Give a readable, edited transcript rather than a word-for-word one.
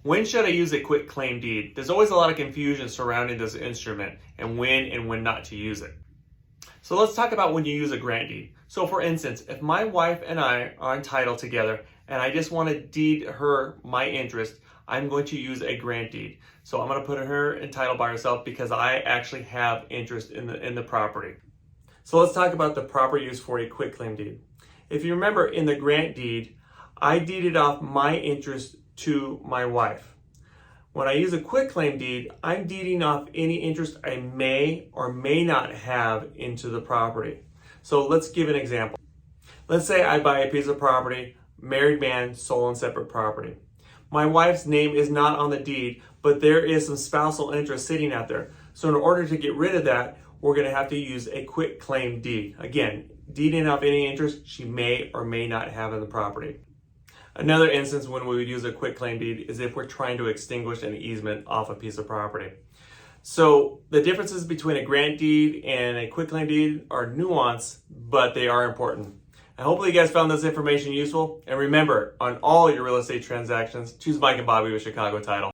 When should I use a quitclaim deed? There's always a lot of confusion surrounding this instrument and when not to use it. So let's talk about when you use a grant deed. So for instance, if my wife and I are entitled together and I just want to deed her my interest, I'm going to use a grant deed. So I'm going to put her entitled by herself because I actually have interest in the property. So let's talk about the proper use for a quitclaim deed. If you remember in the grant deed, I deeded off my interest to my wife. When I use a quitclaim deed, I'm deeding off any interest I may or may not have into the property. So let's give an example. Let's say I buy a piece of property, married man, sole and separate property. My wife's name is not on the deed, but there is some spousal interest sitting out there. So in order to get rid of that, we're going to have to use a quitclaim deed. Again, deeding off any interest she may or may not have in the property. Another instance when we would use a quitclaim deed is if we're trying to extinguish an easement off a piece of property. So the differences between a grant deed and a quitclaim deed are nuanced, but they are important. And hopefully you guys found this information useful. And remember, on all your real estate transactions, choose Mike and Bobby with Chicago Title.